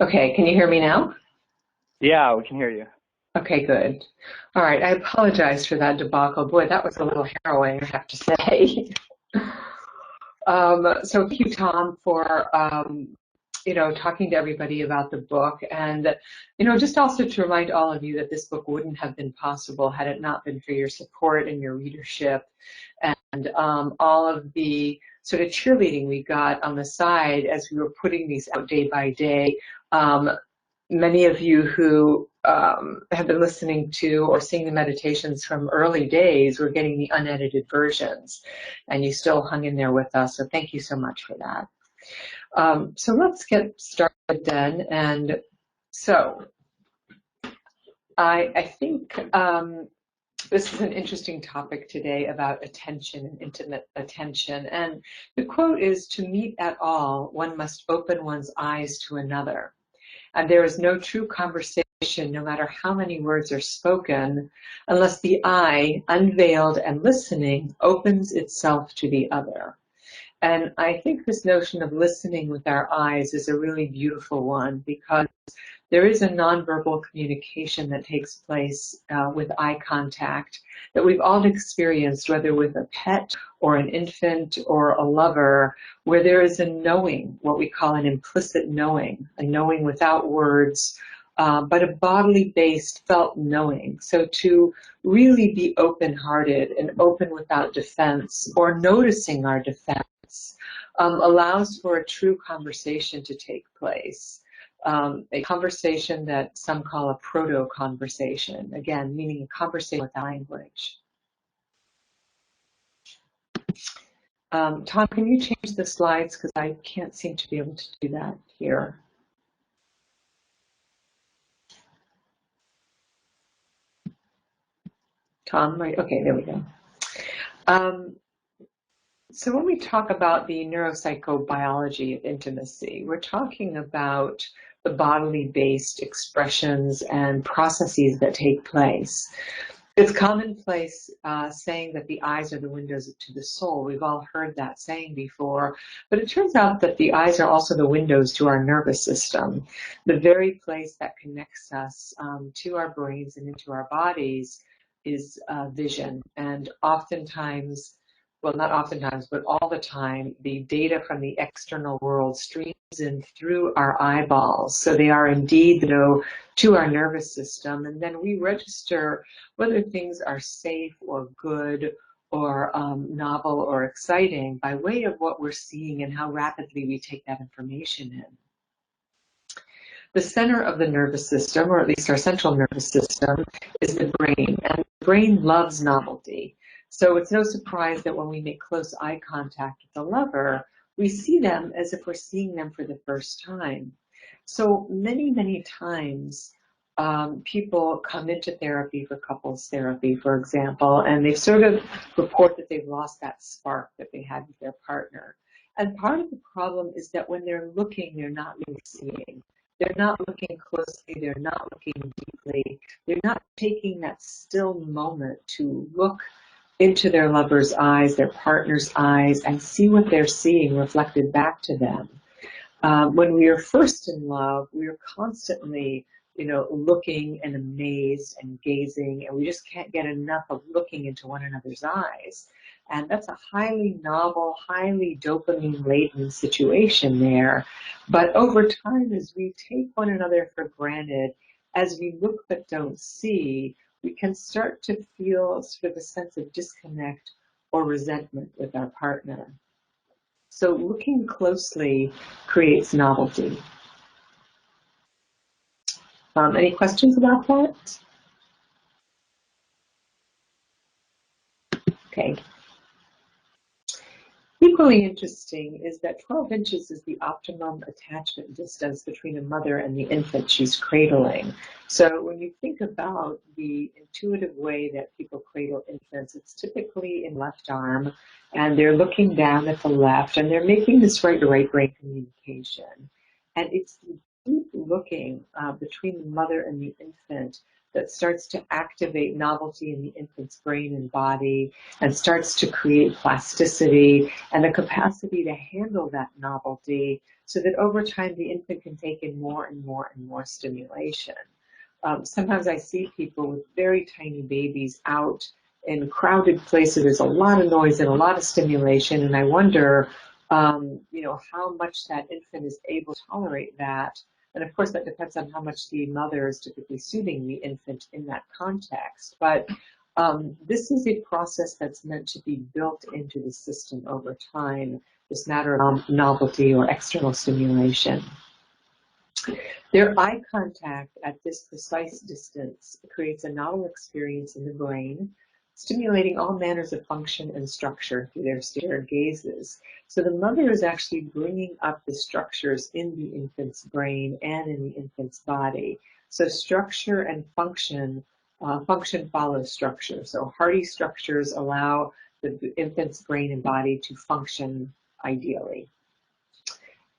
Okay, can you hear me now? Yeah, we can hear you. Okay, good. All right, I apologize for that debacle. Boy, that was a little harrowing, I have to say. So thank you, Tom, for talking to everybody about the book, and just also to remind all of you that this book wouldn't have been possible had it not been for your support and your readership, and all of the sort of cheerleading we got on the side as we were putting these out day by day. Um, Many of you who have been listening to or seeing the meditations from early days were getting the unedited versions, and you still hung in there with us. So thank you so much for that. So let's get started then. And so I think this is an interesting topic today about attention and intimate attention. And the quote is, "To meet at all, one must open one's eyes to another. And there is no true conversation, no matter how many words are spoken, unless the eye, unveiled and listening, opens itself to the other." And I think this notion of listening with our eyes is a really beautiful one, because there is a nonverbal communication that takes place with eye contact that we've all experienced, whether with a pet or an infant or a lover, where there is a knowing, what we call an implicit knowing, a knowing without words, but a bodily based felt knowing. So to really be open-hearted and open without defense or noticing our defense allows for a true conversation to take place. A conversation that some call a proto-conversation, again, meaning a conversation with language. Tom, can you change the slides, because I can't seem to be able to do that here. Tom, right? Okay, there we go. So when we talk about the neuropsychobiology of intimacy, we're talking about the bodily based expressions and processes that take place. It's commonplace saying that the eyes are the windows to the soul. We've all heard that saying before, but it turns out that the eyes are also the windows to our nervous system, the very place that connects us to our brains and into our bodies is vision. And oftentimes, well, not oftentimes, but all the time, the data from the external world streams in through our eyeballs. So they are indeed, to our nervous system. And then we register whether things are safe or good or novel or exciting by way of what we're seeing and how rapidly we take that information in. The center of the nervous system, or at least our central nervous system, is the brain, and the brain loves novelty. So it's no surprise that when we make close eye contact with a lover, we see them as if we're seeing them for the first time. So many, many times, people come into therapy for couples therapy, for example, and they sort of report that they've lost that spark that they had with their partner. And part of the problem is that when they're looking, they're not really seeing. They're not looking closely, they're not looking deeply, they're not taking that still moment to look into their lover's eyes, their partner's eyes, and see what they're seeing reflected back to them. When we are first in love, we are constantly, looking and amazed and gazing, and we just can't get enough of looking into one another's eyes. And that's a highly novel, highly dopamine-laden situation there. But over time, as we take one another for granted, as we look but don't see, we can start to feel sort of a sense of disconnect or resentment with our partner. So looking closely creates novelty. Any questions about that? Okay. Equally interesting is that 12 inches is the optimum attachment distance between a mother and the infant she's cradling. So when you think about the intuitive way that people cradle infants, it's typically in left arm, and they're looking down at the left, and they're making this right-to-right brain communication. And it's the deep looking between the mother and the infant that starts to activate novelty in the infant's brain and body and starts to create plasticity and a capacity to handle that novelty so that over time the infant can take in more and more and more stimulation. Sometimes I see people with very tiny babies out in crowded places. There's a lot of noise and a lot of stimulation, and I wonder, how much that infant is able to tolerate that. And of course, that depends on how much the mother is typically soothing the infant in that context. But this is a process that's meant to be built into the system over time, this matter of novelty or external stimulation. Their eye contact at this precise distance creates a novel experience in the brain, stimulating all manners of function and structure through their stare gazes. So the mother is actually bringing up the structures in the infant's brain and in the infant's body. So structure and function, function follows structure. So hearty structures allow the infant's brain and body to function ideally.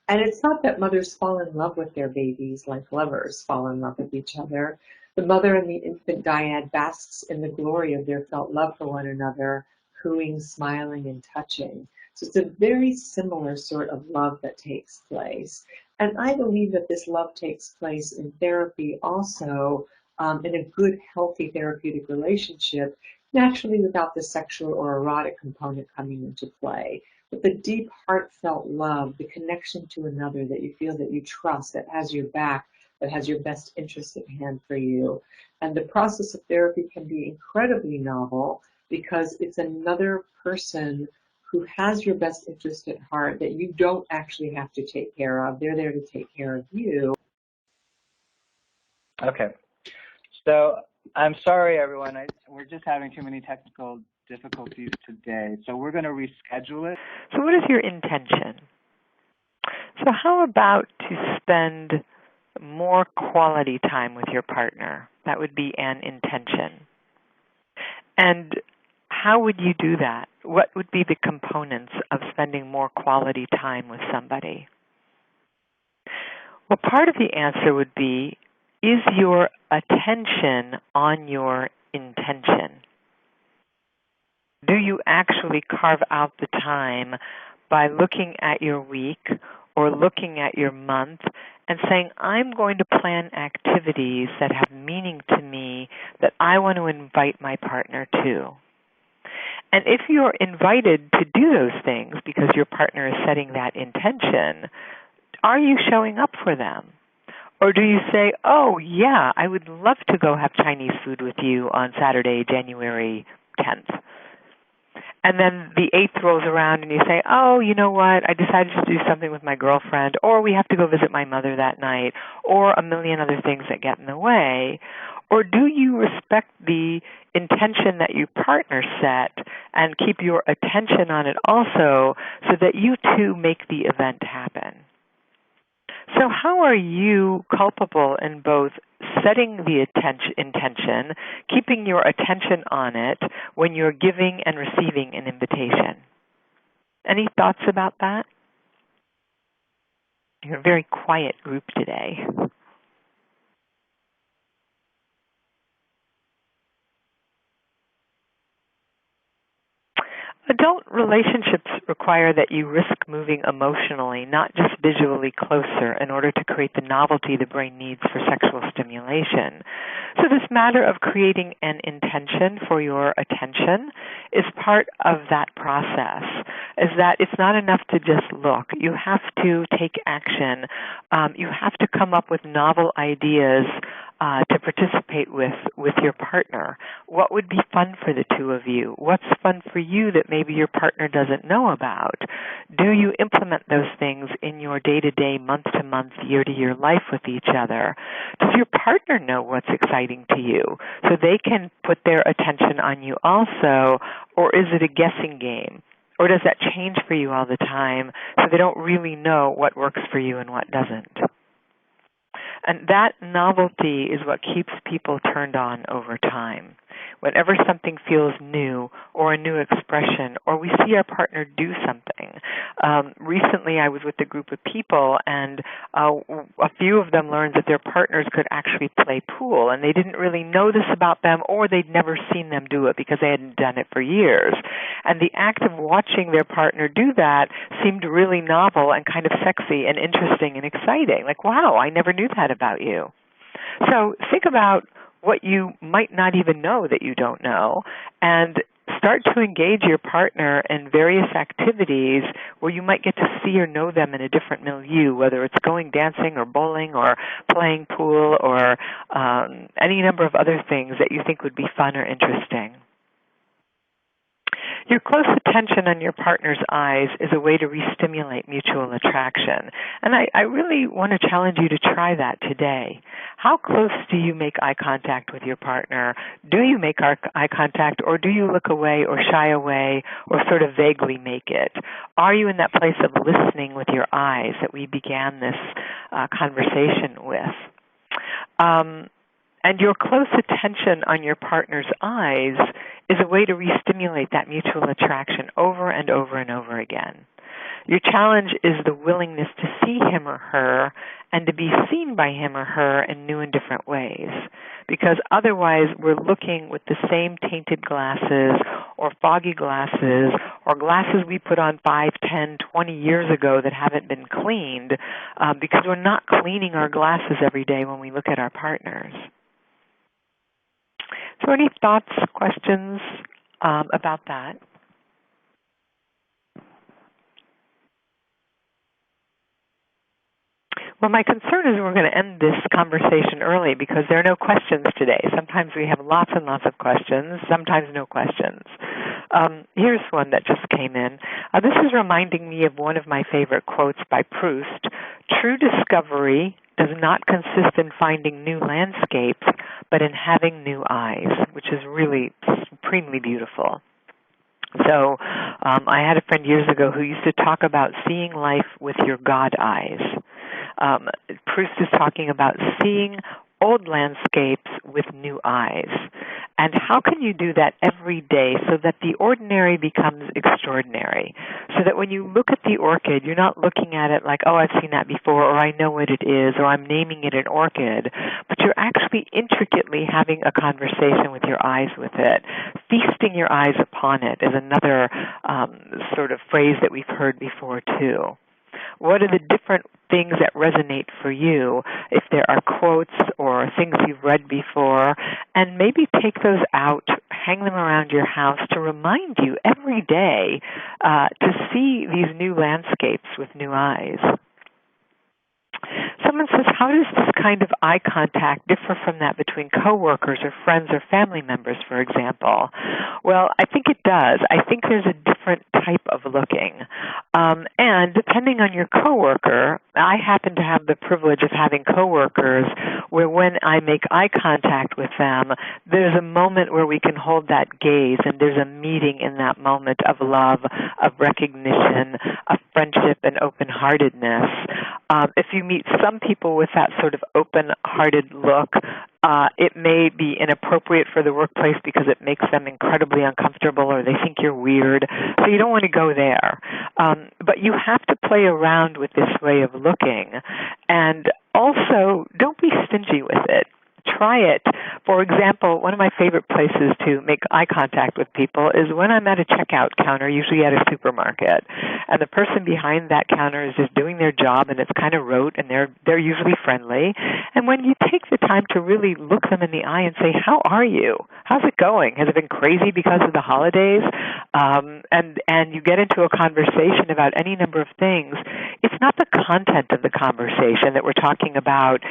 And it's not that mothers fall in love with their babies like lovers fall in love with each other. The mother and the infant dyad basks in the glory of their felt love for one another, cooing, smiling, and touching. So it's a very similar sort of love that takes place. And I believe that this love takes place in therapy also, in a good, healthy therapeutic relationship, naturally without the sexual or erotic component coming into play. But the deep, heartfelt love, the connection to another that you feel that you trust, that has your back, that has your best interest at hand for you. And the process of therapy can be incredibly novel because it's another person who has your best interest at heart that you don't actually have to take care of. They're there to take care of you. Okay. So I'm sorry, everyone. We're just having too many technical difficulties today. So we're going to reschedule it. So what is your intention? So how about to spend more quality time with your partner? That would be an intention. And how would you do that? What would be the components of spending more quality time with somebody? Well, part of the answer would be, is your attention on your intention? Do you actually carve out the time by looking at your week or looking at your month and saying, I'm going to plan activities that have meaning to me that I want to invite my partner to? And if you're invited to do those things because your partner is setting that intention, are you showing up for them? Or do you say, oh, yeah, I would love to go have Chinese food with you on Saturday, January 10th. And then the 8th rolls around and you say, oh, you know what, I decided to do something with my girlfriend, or we have to go visit my mother that night, or a million other things that get in the way. Or do you respect the intention that your partner set and keep your attention on it also so that you two make the event happen? So how are you culpable in both setting the intention, keeping your attention on it when you're giving and receiving an invitation? Any thoughts about that? You're a very quiet group today. Adult relationships require that you risk moving emotionally, not just visually closer, in order to create the novelty the brain needs for sexual stimulation. So this matter of creating an intention for your attention is part of that process, is that it's not enough to just look. You have to take action. You have to come up with novel ideas to participate with your partner. What would be fun for the two of you? What's fun for you that maybe your partner doesn't know about? Do you implement those things in your day-to-day, month-to-month, year-to-year life with each other? Does your partner know what's exciting to you so they can put their attention on you also, or is it a guessing game? Or does that change for you all the time so they don't really know what works for you and what doesn't? And that novelty is what keeps people turned on over time. whenever something feels new or a new expression or we see our partner do something. Recently I was with a group of people and a few of them learned that their partners could actually play pool, and they didn't really know this about them, or they'd never seen them do it because they hadn't done it for years. And the act of watching their partner do that seemed really novel and kind of sexy and interesting and exciting. Like, wow, I never knew that about you. So think about what you might not even know that you don't know, and start to engage your partner in various activities where you might get to see or know them in a different milieu, whether it's going dancing or bowling or playing pool or any number of other things that you think would be fun or interesting. Your close attention on your partner's eyes is a way to re-stimulate mutual attraction. And I really want to challenge you to try that today. How close do you make eye contact with your partner? Do you make eye contact, or do you look away or shy away or sort of vaguely make it? Are you in that place of listening with your eyes that we began this conversation with? And your close attention on your partner's eyes is a way to re-stimulate that mutual attraction over and over and over again. Your challenge is the willingness to see him or her and to be seen by him or her in new and different ways. Because otherwise we're looking with the same tainted glasses or foggy glasses or glasses we put on 5, 10, 20 years ago that haven't been cleaned because we're not cleaning our glasses every day when we look at our partners. So any thoughts, questions about that? Well, my concern is we're going to end this conversation early because there are no questions today. Sometimes we have lots and lots of questions, sometimes no questions. Here's one that just came in. This is reminding me of one of my favorite quotes by Proust. True discovery does not consist in finding new landscapes, but in having new eyes, which is really supremely beautiful. So I had a friend years ago who used to talk about seeing life with your God eyes. Proust is talking about seeing old landscapes with new eyes. And how can you do that every day so that the ordinary becomes extraordinary? So that when you look at the orchid, you're not looking at it like, oh, I've seen that before, or I know what it is, or I'm naming it an orchid, but you're actually intricately having a conversation with your eyes with it. Feasting your eyes upon it is another sort of phrase that we've heard before, too. What are the different things that resonate for you, if there are quotes or things you've read before, and maybe take those out, hang them around your house to remind you every day to see these new landscapes with new eyes. Someone says, how does this kind of eye contact differ from that between coworkers or friends or family members, for example? Well, I think it does. I think there's a different type of looking. And depending on your coworker, I happen to have the privilege of having coworkers where when I make eye contact with them, there's a moment where we can hold that gaze, and there's a meeting in that moment of love, of recognition, of friendship and open-heartedness. If you meet some people with that sort of open-hearted look, it may be inappropriate for the workplace because it makes them incredibly uncomfortable or they think you're weird. So you don't want to go there. But you have to play around with this way of looking. And also, don't be stingy with it. Try it. For example, one of my favorite places to make eye contact with people is when I'm at a checkout counter, usually at a supermarket, and the person behind that counter is just doing their job, and it's kind of rote, and they're usually friendly. And when you take the time to really look them in the eye and say, "How are you? How's it going? Has it been crazy because of the holidays?" And you get into a conversation about any number of things. It's not the content of the conversation that we're talking about,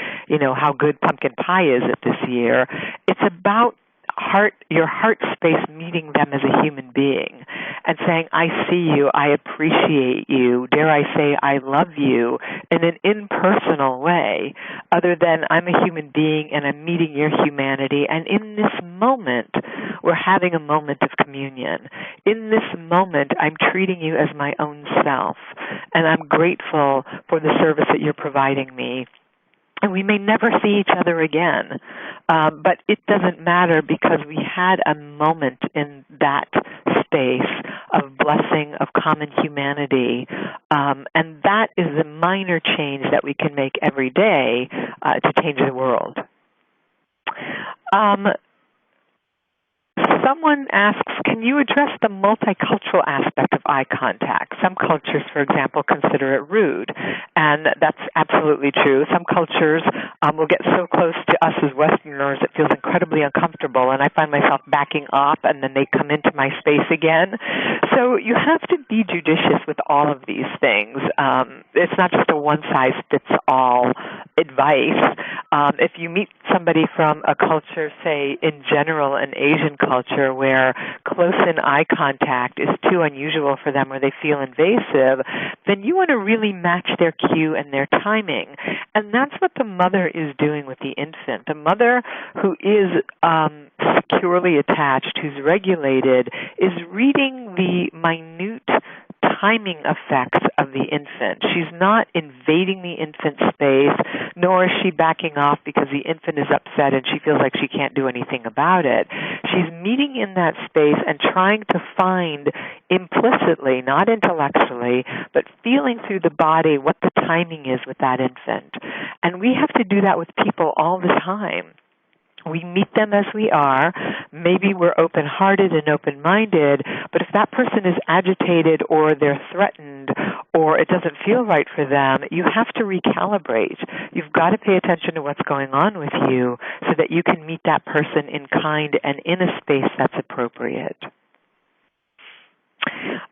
how good pumpkin pie is this year. It's about your heart space meeting them as a human being and saying, I see you, I appreciate you, dare I say I love you in an impersonal way, other than I'm a human being and I'm meeting your humanity, and in this moment we're having a moment of communion. In this moment I'm treating you as my own self, and I'm grateful for the service that you're providing me. and we may never see each other again. But it doesn't matter because we had a moment in that space of blessing, of common humanity, and that is a minor change that we can make every day to change the world. Someone asks, can you address the multicultural aspect of eye contact? Some cultures, for example, consider it rude, and that's absolutely true. Some cultures will get so close to us as Westerners it feels incredibly uncomfortable, and I find myself backing up, and then they come into my space again. So you have to be judicious with all of these things. It's not just a one-size-fits-all advice. If you meet somebody from a culture, say, in general, an Asian culture, where close-in eye contact is too unusual for them or they feel invasive, then you want to really match their cue and their timing. And that's what the mother is doing with the infant. The mother who is securely attached, who's regulated, is reading the minute timing effects of the infant. She's not invading the infant space, nor is she backing off because the infant is upset and she feels like she can't do anything about it. She's meeting in that space and trying to find implicitly, not intellectually, but feeling through the body what the timing is with that infant. And we have to do that with people all the time. We meet them as we are. Maybe we're open-hearted and open-minded, but if that person is agitated or they're threatened or it doesn't feel right for them, you have to recalibrate. You've got to pay attention to what's going on with you so that you can meet that person in kind and in a space that's appropriate.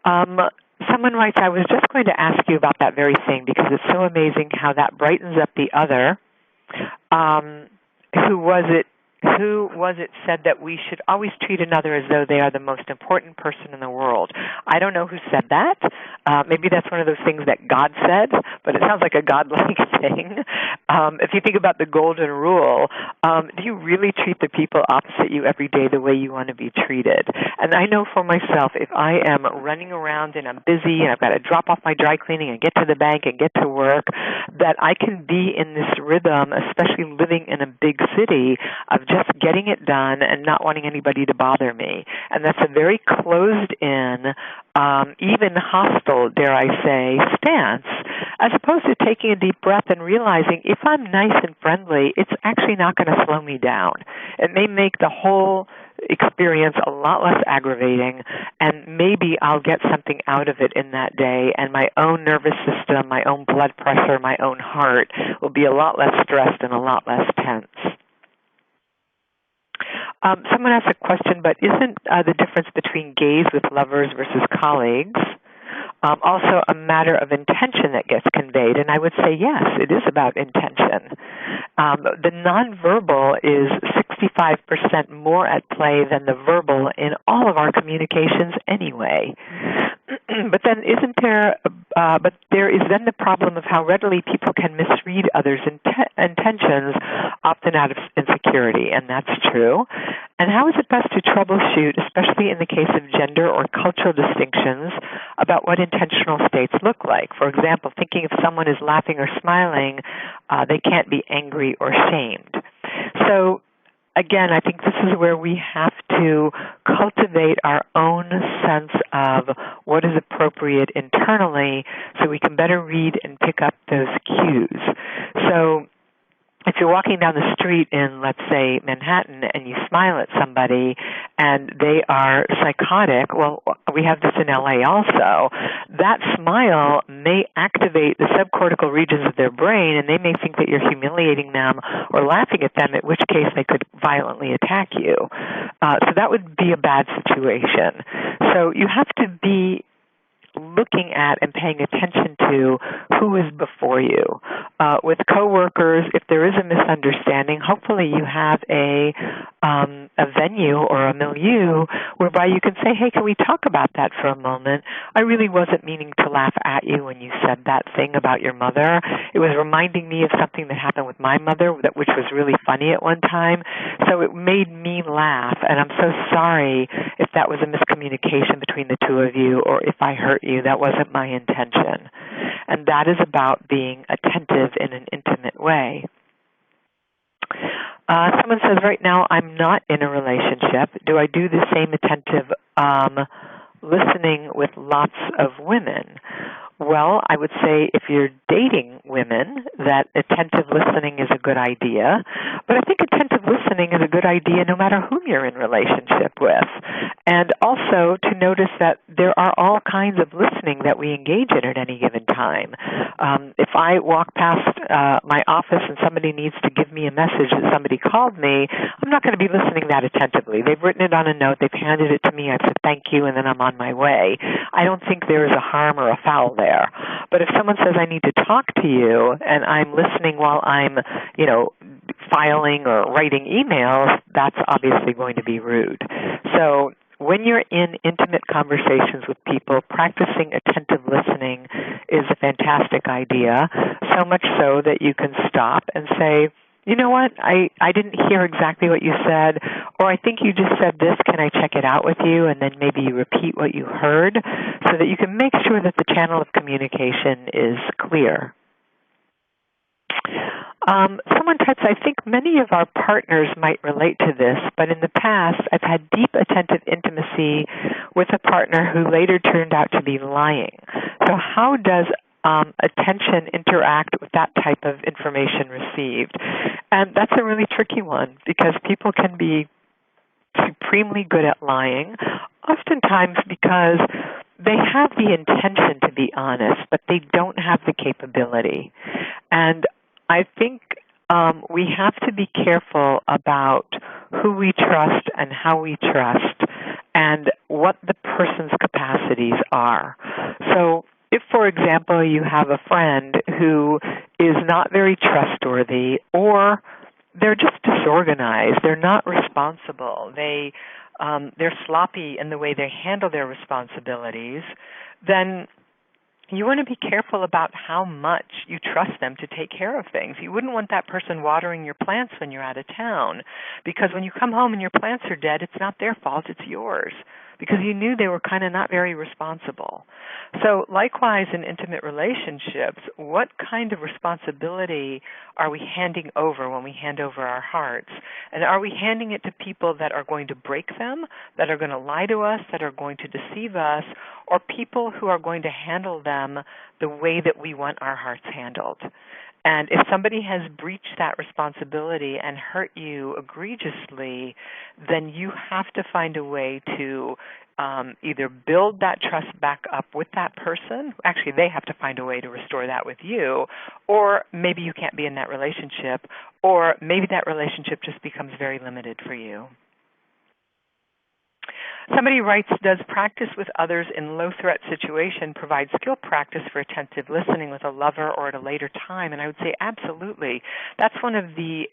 Someone writes, I was just going to ask you about that very thing because it's so amazing how that brightens up the other. Who was it said that we should always treat another as though they are the most important person in the world? I don't know who said that. Maybe that's one of those things that God said, but it sounds like a God-like thing. If you think about the golden rule, do you really treat the people opposite you every day the way you want to be treated? And I know for myself, if I am running around and I'm busy and I've got to drop off my dry cleaning and get to the bank and get to work, that I can be in this rhythm, especially living in a big city, of just getting it done and not wanting anybody to bother me. And that's a very closed-in, even hostile, dare I say, stance, as opposed to taking a deep breath and realizing if I'm nice and friendly, it's actually not going to slow me down. It may make the whole experience a lot less aggravating, and maybe I'll get something out of it in that day, and my own nervous system, my own blood pressure, my own heart will be a lot less stressed and a lot less tense. Someone asked a question, but isn't the difference between gays with lovers versus colleagues also a matter of intention that gets conveyed? And I would say yes, it is about intention. The nonverbal is 65% more at play than the verbal in all of our communications anyway. But then but there is then the problem of how readily people can misread others' intentions, often out of insecurity, and that's true. And how is it best to troubleshoot, especially in the case of gender or cultural distinctions, about what intentional states look like? For example, thinking if someone is laughing or smiling, they can't be angry or shamed. So, again, I think this is where we have to cultivate our own sense of what is appropriate internally so we can better read and pick up those cues. So if you're walking down the street in, let's say, Manhattan, and you smile at somebody and they are psychotic, well, we have this in LA also, that smile may activate the subcortical regions of their brain, and they may think that you're humiliating them or laughing at them, in which case they could violently attack you. So that would be a bad situation. So you have to be looking at and paying attention to who is before you. With coworkers, if there is a misunderstanding, hopefully you have a venue or a milieu whereby you can say, hey, can we talk about that for a moment? I really wasn't meaning to laugh at you when you said that thing about your mother. It was reminding me of something that happened with my mother, which was really funny at one time. So it made me laugh, and I'm so sorry if that was a miscommunication between the two of you or if I hurt you. That wasn't my intention. And that is about being attentive in an intimate way. Someone says, right now I'm not in a relationship. Do I do the same attentive listening with lots of women? Well, I would say if you're dating women, that attentive listening is a good idea. But I think attentive listening is a good idea no matter whom you're in relationship with. And also to notice that there are all kinds of listening that we engage in at any given time. If I walk past my office and somebody needs to give me a message that somebody called me, I'm not going to be listening that attentively. They've written it on a note, they've handed it to me, I've said thank you, and then I'm on my way. I don't think there is a harm or a foul there. But if someone says I need to talk to you and I'm listening while I'm, filing or writing emails, that's obviously going to be rude. So when you're in intimate conversations with people, practicing attentive listening is a fantastic idea, so much so that you can stop and say, you know what, I didn't hear exactly what you said, or I think you just said this, can I check it out with you? And then maybe you repeat what you heard so that you can make sure that the channel of communication is clear. Someone types, I think many of our partners might relate to this, but in the past I've had deep attentive intimacy with a partner who later turned out to be lying. So how does attention interact with that type of information received? And that's a really tricky one because people can be supremely good at lying, oftentimes because they have the intention to be honest, but they don't have the capability. And I think we have to be careful about who we trust and how we trust and what the person's capacities are. So if, for example, you have a friend who is not very trustworthy or they're just disorganized, they're not responsible, they're sloppy in the way they handle their responsibilities, then you want to be careful about how much you trust them to take care of things. You wouldn't want that person watering your plants when you're out of town, because when you come home and your plants are dead, it's not their fault, it's yours, because you knew they were kind of not very responsible. So likewise in intimate relationships, what kind of responsibility are we handing over when we hand over our hearts? And are we handing it to people that are going to break them, that are going to lie to us, that are going to deceive us, or people who are going to handle them the way that we want our hearts handled? And if somebody has breached that responsibility and hurt you egregiously, then you have to find a way to either build that trust back up with that person. Actually, they have to find a way to restore that with you, or maybe you can't be in that relationship, or maybe that relationship just becomes very limited for you. Somebody writes, does practice with others in low-threat situation provide skill practice for attentive listening with a lover or at a later time? And I would say absolutely. That's one of the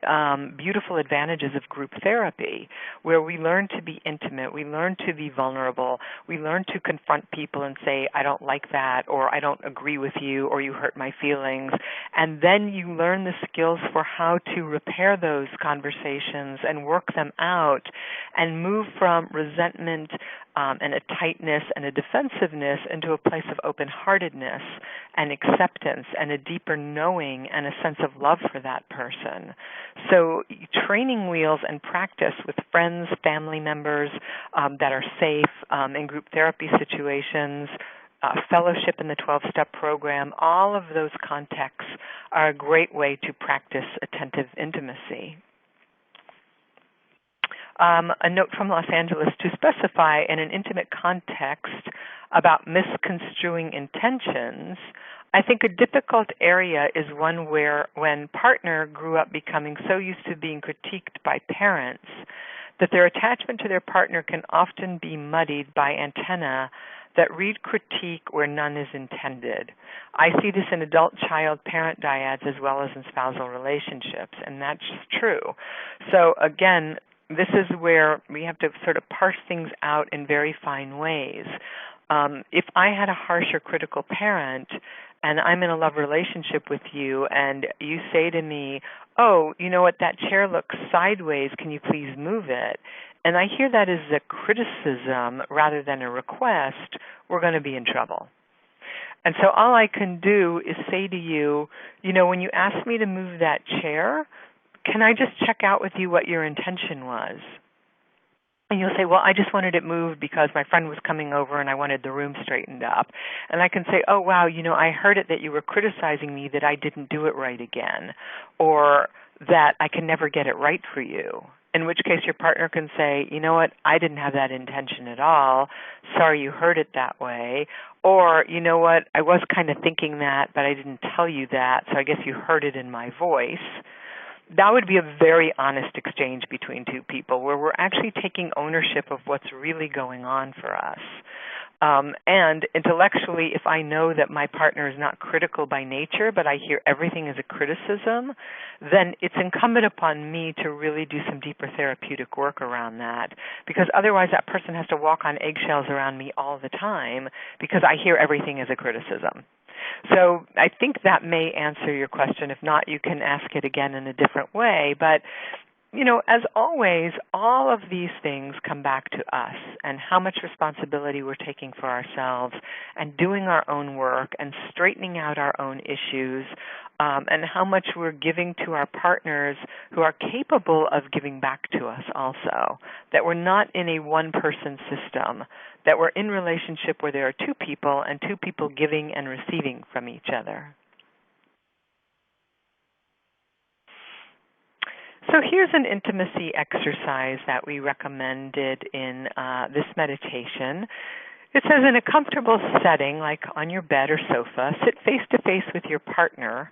beautiful advantages of group therapy, where we learn to be intimate, we learn to be vulnerable, we learn to confront people and say, I don't like that, or I don't agree with you, or you hurt my feelings. And then you learn the skills for how to repair those conversations and work them out and move from resentment and a tightness and a defensiveness into a place of open-heartedness and acceptance and a deeper knowing and a sense of love for that person. So training wheels and practice with friends, family members that are safe in group therapy situations, fellowship in the 12-step program, all of those contexts are a great way to practice attentive intimacy. A note from Los Angeles, to specify in an intimate context about misconstruing intentions, I think a difficult area is one where when partner grew up becoming so used to being critiqued by parents that their attachment to their partner can often be muddied by antennae that read critique where none is intended. I see this in adult child-parent dyads as well as in spousal relationships, and that's true. So again, this is where we have to sort of parse things out in very fine ways. If I had a harsh or critical parent and I'm in a love relationship with you and you say to me, oh, you know what, that chair looks sideways, can you please move it? And I hear that as a criticism rather than a request, we're going to be in trouble. And so all I can do is say to you, you know, when you ask me to move that chair, can I just check out with you what your intention was? And you'll say, well, I just wanted it moved because my friend was coming over and I wanted the room straightened up. And I can say, oh, wow, I heard it that you were criticizing me that I didn't do it right again, or that I can never get it right for you. In which case your partner can say, you know what, I didn't have that intention at all. Sorry you heard it that way. Or, you know what, I was kind of thinking that, but I didn't tell you that, so I guess you heard it in my voice. That would be a very honest exchange between two people where we're actually taking ownership of what's really going on for us. And intellectually, if I know that my partner is not critical by nature, but I hear everything as a criticism, then it's incumbent upon me to really do some deeper therapeutic work around that, because otherwise that person has to walk on eggshells around me all the time because I hear everything as a criticism. So I think that may answer your question. If not, you can ask it again in a different way. But, as always, all of these things come back to us and how much responsibility we're taking for ourselves and doing our own work and straightening out our own issues, and how much we're giving to our partners who are capable of giving back to us also, that we're not in a one-person system, that we're in relationship where there are two people and two people giving and receiving from each other. So here's an intimacy exercise that we recommended in this meditation. It says, in a comfortable setting, like on your bed or sofa, sit face-to-face with your partner.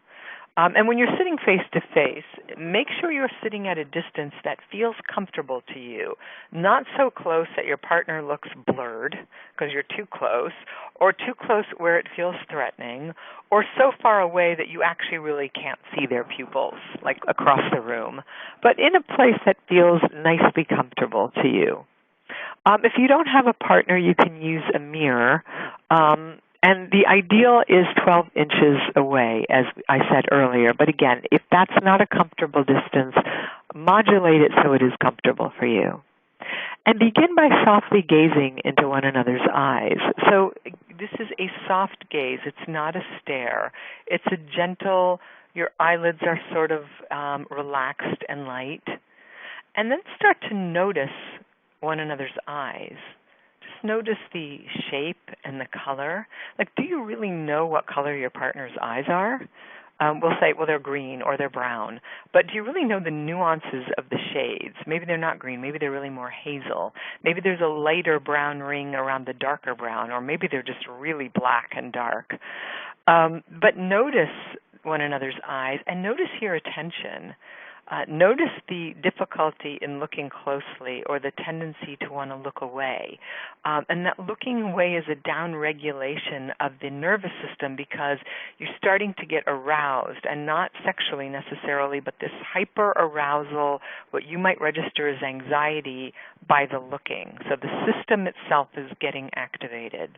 And when you're sitting face-to-face, make sure you're sitting at a distance that feels comfortable to you, not so close that your partner looks blurred because you're too close, or too close where it feels threatening, or so far away that you actually really can't see their pupils, like across the room, but in a place that feels nicely comfortable to you. If you don't have a partner, you can use a mirror. And the ideal is 12 inches away, as I said earlier. But again, if that's not a comfortable distance, modulate it so it is comfortable for you. And begin by softly gazing into one another's eyes. So this is a soft gaze. It's not a stare. It's a gentle, your eyelids are sort of relaxed and light. And then start to notice one another's eyes. Just notice the shape and the color. Like, do you really know what color your partner's eyes are? We'll say, well, they're green or they're brown. But do you really know the nuances of the shades? Maybe they're not green. Maybe they're really more hazel. Maybe there's a lighter brown ring around the darker brown, or maybe they're just really black and dark. But notice one another's eyes and notice your attention. Notice the difficulty in looking closely or the tendency to want to look away. And that looking away is a downregulation of the nervous system because you're starting to get aroused, and not sexually necessarily, but this hyper-arousal, what you might register as anxiety by the looking. So the system itself is getting activated.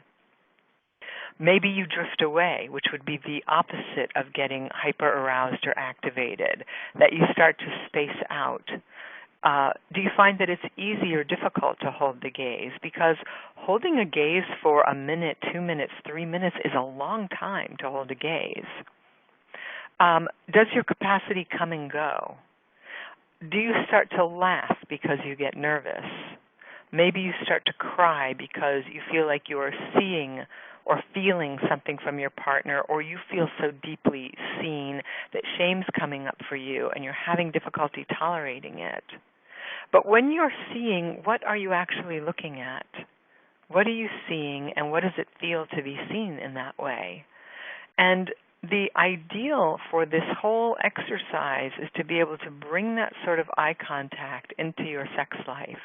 Maybe you drift away, which would be the opposite of getting hyper-aroused or activated, that you start to space out. Do you find that it's easy or difficult to hold the gaze? Because holding a gaze for a minute, 2 minutes, 3 minutes is a long time to hold a gaze. Does your capacity come and go? Do you start to laugh because you get nervous? Maybe you start to cry because you feel like you are seeing or feeling something from your partner, or you feel so deeply seen that shame's coming up for you and you're having difficulty tolerating it. But when you're seeing, what are you actually looking at? What are you seeing, and what does it feel to be seen in that way? And the ideal for this whole exercise is to be able to bring that sort of eye contact into your sex life,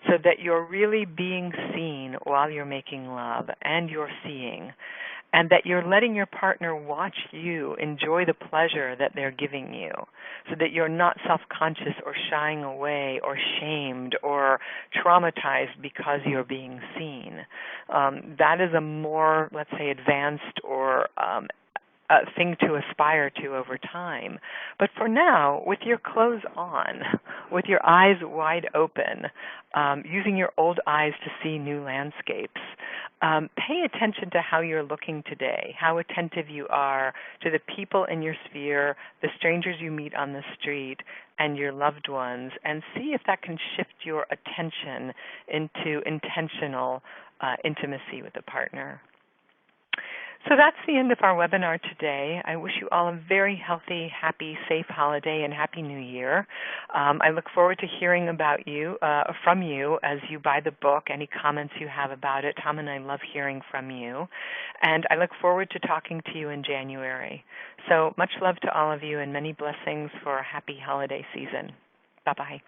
so that you're really being seen while you're making love, and you're seeing, and that you're letting your partner watch you enjoy the pleasure that they're giving you, so that you're not self-conscious or shying away or shamed or traumatized because you're being seen. That is a more, let's say, advanced or thing to aspire to over time. But for now, with your clothes on, with your eyes wide open, using your old eyes to see new landscapes, pay attention to how you're looking today, how attentive you are to the people in your sphere, the strangers you meet on the street, and your loved ones, and see if that can shift your attention into intentional intimacy with a partner. So that's the end of our webinar today. I wish you all a very healthy, happy, safe holiday and Happy New Year. I look forward to hearing about you, from you as you buy the book, any comments you have about it. Tom and I love hearing from you. And I look forward to talking to you in January. So much love to all of you and many blessings for a happy holiday season. Bye-bye.